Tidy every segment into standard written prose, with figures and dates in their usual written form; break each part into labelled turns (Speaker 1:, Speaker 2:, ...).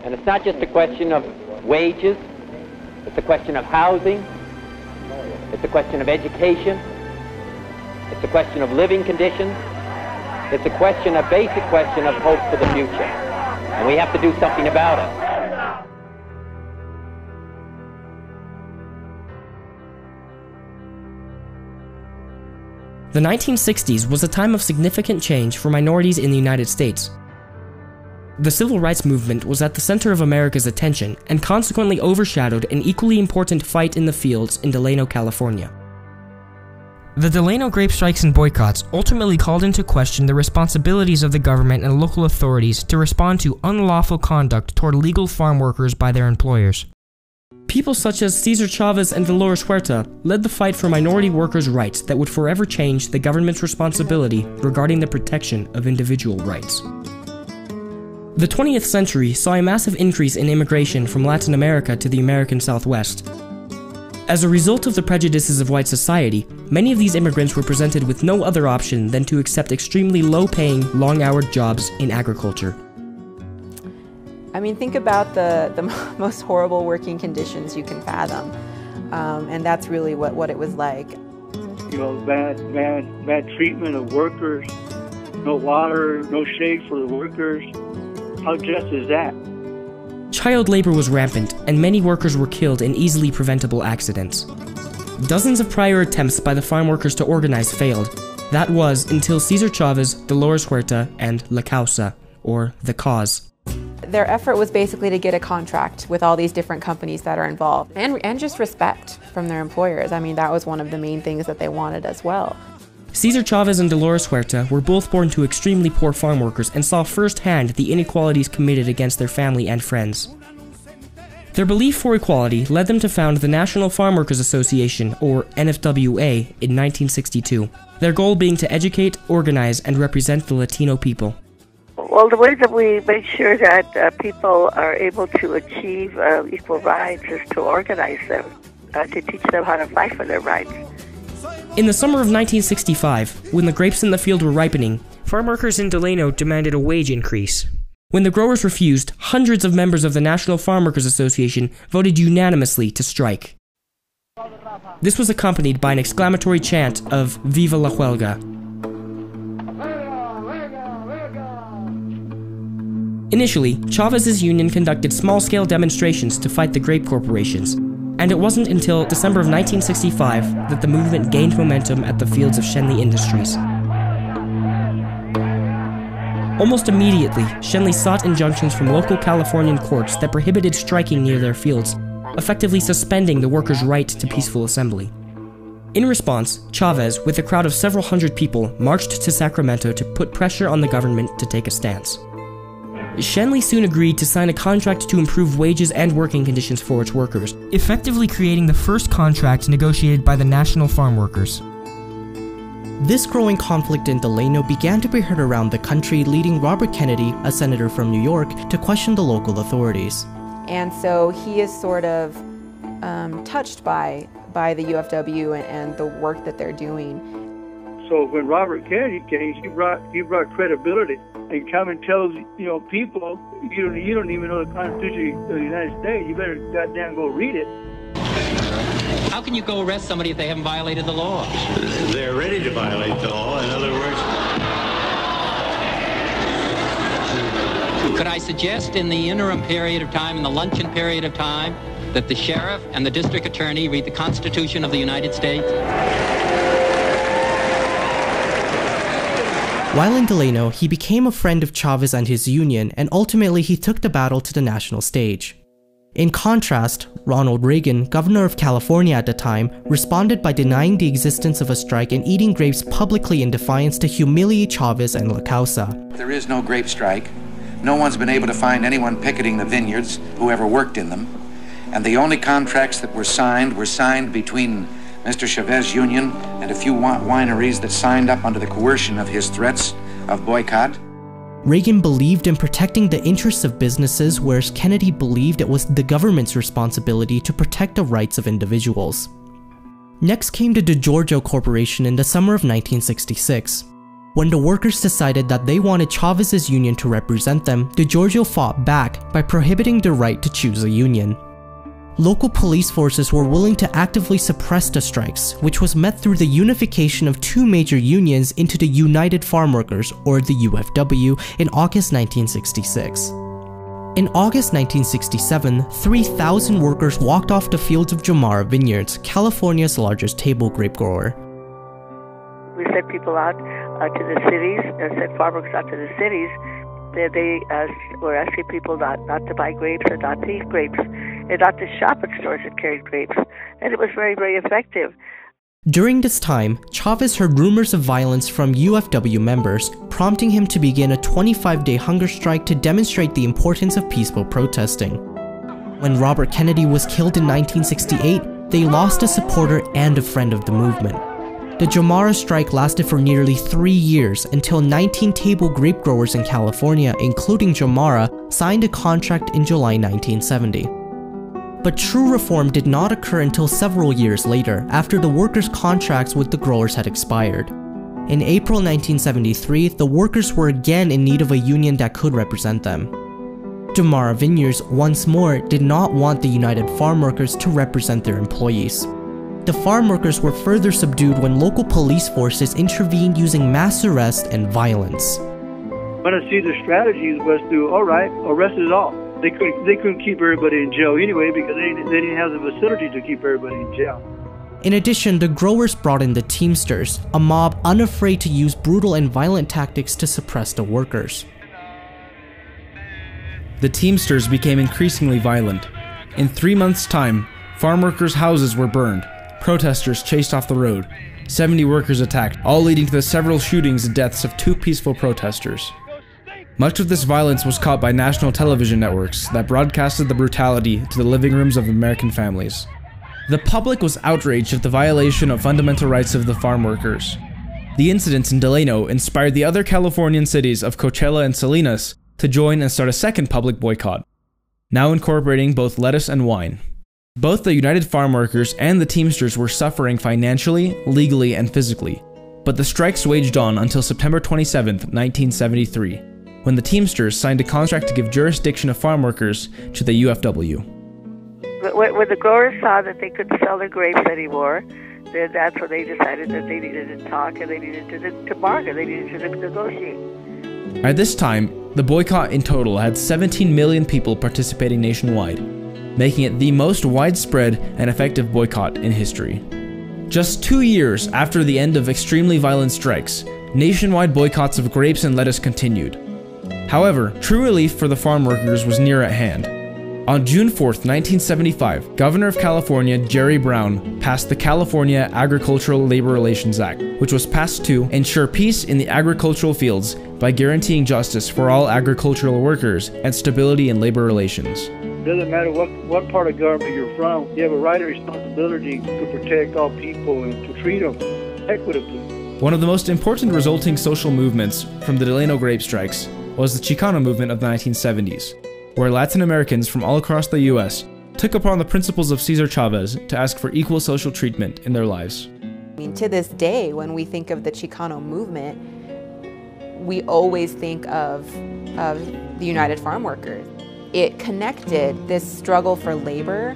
Speaker 1: And it's not just a question of wages, it's a question of housing, it's a question of education, it's a question of living conditions, it's a basic question of hope for the future. And we have to do something about it.
Speaker 2: The 1960s was a time of significant change for minorities in the United States. The civil rights movement was at the center of America's attention and consequently overshadowed an equally important fight in the fields in Delano, California. The Delano grape strikes and boycotts ultimately called into question the responsibilities of the government and local authorities to respond to unlawful conduct toward legal farm workers by their employers. People such as Cesar Chavez and Dolores Huerta led the fight for minority workers' rights that would forever change the government's responsibility regarding the protection of individual rights. The 20th century saw a massive increase in immigration from Latin America to the American Southwest. As a result of the prejudices of white society, many of these immigrants were presented with no other option than to accept extremely low-paying, long-houred jobs in agriculture.
Speaker 3: I mean, think about the most horrible working conditions you can fathom, and that's really what it was like.
Speaker 4: You know, bad treatment of workers, no water, no shade for the workers. How just is that?
Speaker 2: Child labor was rampant, and many workers were killed in easily preventable accidents. Dozens of prior attempts by the farm workers to organize failed. That was until Cesar Chavez, Dolores Huerta, and La Causa, or The Cause.
Speaker 3: Their effort was basically to get a contract with all these different companies that are involved, and just respect from their employers. I mean, that was one of the main things that they wanted as well.
Speaker 2: Cesar Chavez and Dolores Huerta were both born to extremely poor farm workers and saw firsthand the inequalities committed against their family and friends. Their belief for equality led them to found the National Farm Workers Association, or NFWA, in 1962, their goal being to educate, organize, and represent the Latino people.
Speaker 5: Well, the way that we make sure that people are able to achieve equal rights is to organize them, to teach them how to fight for their rights.
Speaker 2: In the summer of 1965, when the grapes in the field were ripening, farm workers in Delano demanded a wage increase. When the growers refused, hundreds of members of the National Farm Workers Association voted unanimously to strike. This was accompanied by an exclamatory chant of "Viva la Huelga." Initially, Chavez's union conducted small-scale demonstrations to fight the grape corporations, and it wasn't until December of 1965 that the movement gained momentum at the fields of Schenley Industries. Almost immediately, Schenley sought injunctions from local Californian courts that prohibited striking near their fields, effectively suspending the workers' right to peaceful assembly. In response, Chavez, with a crowd of several hundred people, marched to Sacramento to put pressure on the government to take a stance. Schenley soon agreed to sign a contract to improve wages and working conditions for its workers, effectively creating the first contract negotiated by the National Farm Workers. This growing conflict in Delano began to be heard around the country, leading Robert Kennedy, a senator from New York, to question the local authorities.
Speaker 3: And so he is sort of touched by the UFW and the work that they're doing.
Speaker 4: So when Robert Kennedy came, he brought credibility and come and tell people, you don't even know the Constitution of the United States. You better goddamn go read it.
Speaker 1: How can you go arrest somebody if they haven't violated the law?
Speaker 6: They're ready to violate the law. In other words,
Speaker 1: could I suggest in the interim period of time, in the luncheon period of time, that the sheriff and the district attorney read the Constitution of the United States?
Speaker 2: While in Delano, he became a friend of Chavez and his union, and ultimately he took the battle to the national stage. In contrast, Ronald Reagan, governor of California at the time, responded by denying the existence of a strike and eating grapes publicly in defiance to humiliate Chavez and La Causa.
Speaker 7: There is no grape strike. No one's been able to find anyone picketing the vineyards who ever worked in them. And the only contracts that were signed between Mr. Chavez's union and a few wineries that signed up under the coercion of his threats of boycott.
Speaker 2: Reagan believed in protecting the interests of businesses, whereas Kennedy believed it was the government's responsibility to protect the rights of individuals. Next came the DeGiorgio Corporation in the summer of 1966. When the workers decided that they wanted Chavez's union to represent them, DeGiorgio fought back by prohibiting the right to choose a union. Local police forces were willing to actively suppress the strikes, which was met through the unification of two major unions into the United Farm Workers, or the UFW, in August 1966. In August 1967, 3,000 workers walked off the fields of Jamara Vineyards, California's largest table grape grower.
Speaker 5: We sent people out to the cities, sent farm workers out to the cities. They were asking people not to buy grapes and not to eat grapes, and not to shop at stores that carried grapes. And it was very, very effective.
Speaker 2: During this time, Chavez heard rumors of violence from UFW members, prompting him to begin a 25-day hunger strike to demonstrate the importance of peaceful protesting. When Robert Kennedy was killed in 1968, they lost a supporter and a friend of the movement. The Jamara strike lasted for nearly 3 years until 19 table grape growers in California, including Jamara, signed a contract in July 1970. But true reform did not occur until several years later, after the workers' contracts with the growers had expired. In April 1973, the workers were again in need of a union that could represent them. Jamara Vineyards, once more, did not want the United Farm Workers to represent their employees. The farm workers were further subdued when local police forces intervened using mass arrest and violence.
Speaker 4: One of the strategies was to, all right, arrest us all. They couldn't keep everybody in jail anyway because they didn't have the facility to keep everybody in jail.
Speaker 2: In addition, the growers brought in the Teamsters, a mob unafraid to use brutal and violent tactics to suppress the workers.
Speaker 8: The Teamsters became increasingly violent. In 3 months' time, farm workers' houses were burned, protesters chased off the road, 70 workers attacked, all leading to the several shootings and deaths of 2 peaceful protesters. Much of this violence was caught by national television networks that broadcasted the brutality to the living rooms of American families. The public was outraged at the violation of fundamental rights of the farm workers. The incidents in Delano inspired the other Californian cities of Coachella and Salinas to join and start a second public boycott, now incorporating both lettuce and wine. Both the United Farm Workers and the Teamsters were suffering financially, legally, and physically, but the strikes waged on until September 27, 1973. When the Teamsters signed a contract to give jurisdiction of farm workers to the UFW.
Speaker 5: When the growers saw that they couldn't sell their grapes anymore, then that's when they decided that they needed to talk and they needed to bargain, they needed to negotiate.
Speaker 8: At this time, the boycott in total had 17 million people participating nationwide, making it the most widespread and effective boycott in history. Just 2 years after the end of extremely violent strikes, nationwide boycotts of grapes and lettuce continued. However, true relief for the farm workers was near at hand. On June 4, 1975, Governor of California Jerry Brown passed the California Agricultural Labor Relations Act, which was passed to ensure peace in the agricultural fields by guaranteeing justice for all agricultural workers and stability in labor relations.
Speaker 4: It doesn't matter what part of government you're from, you have a right and responsibility to protect all people and to treat them equitably.
Speaker 8: One of the most important resulting social movements from the Delano grape strikes was the Chicano movement of the 1970s, where Latin Americans from all across the US took upon the principles of Cesar Chavez to ask for equal social treatment in their lives.
Speaker 3: I mean, to this day, when we think of the Chicano movement, we always think of the United Farm Workers. It connected this struggle for labor,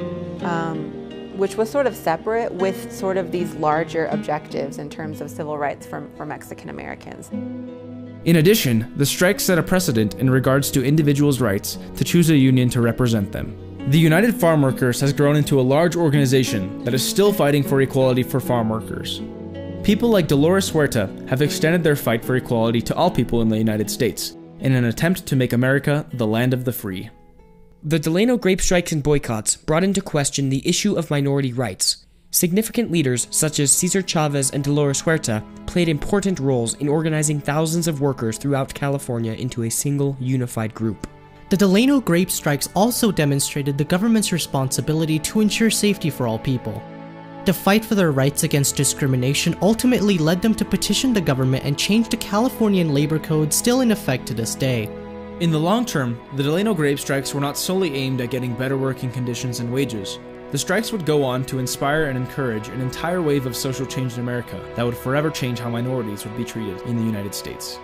Speaker 3: which was sort of separate, with sort of these larger objectives in terms of civil rights for Mexican Americans.
Speaker 8: In addition, the strike set a precedent in regards to individuals' rights to choose a union to represent them. The United Farm Workers has grown into a large organization that is still fighting for equality for farm workers. People like Dolores Huerta have extended their fight for equality to all people in the United States, in an attempt to make America the land of the free.
Speaker 2: The Delano grape strikes and boycotts brought into question the issue of minority rights. Significant leaders such as Cesar Chavez and Dolores Huerta played important roles in organizing thousands of workers throughout California into a single, unified group. The Delano grape strikes also demonstrated the government's responsibility to ensure safety for all people. The fight for their rights against discrimination ultimately led them to petition the government and change the Californian labor code still in effect to this day.
Speaker 8: In the long term, the Delano grape strikes were not solely aimed at getting better working conditions and wages, The strikes would go on to inspire and encourage an entire wave of social change in America that would forever change how minorities would be treated in the United States.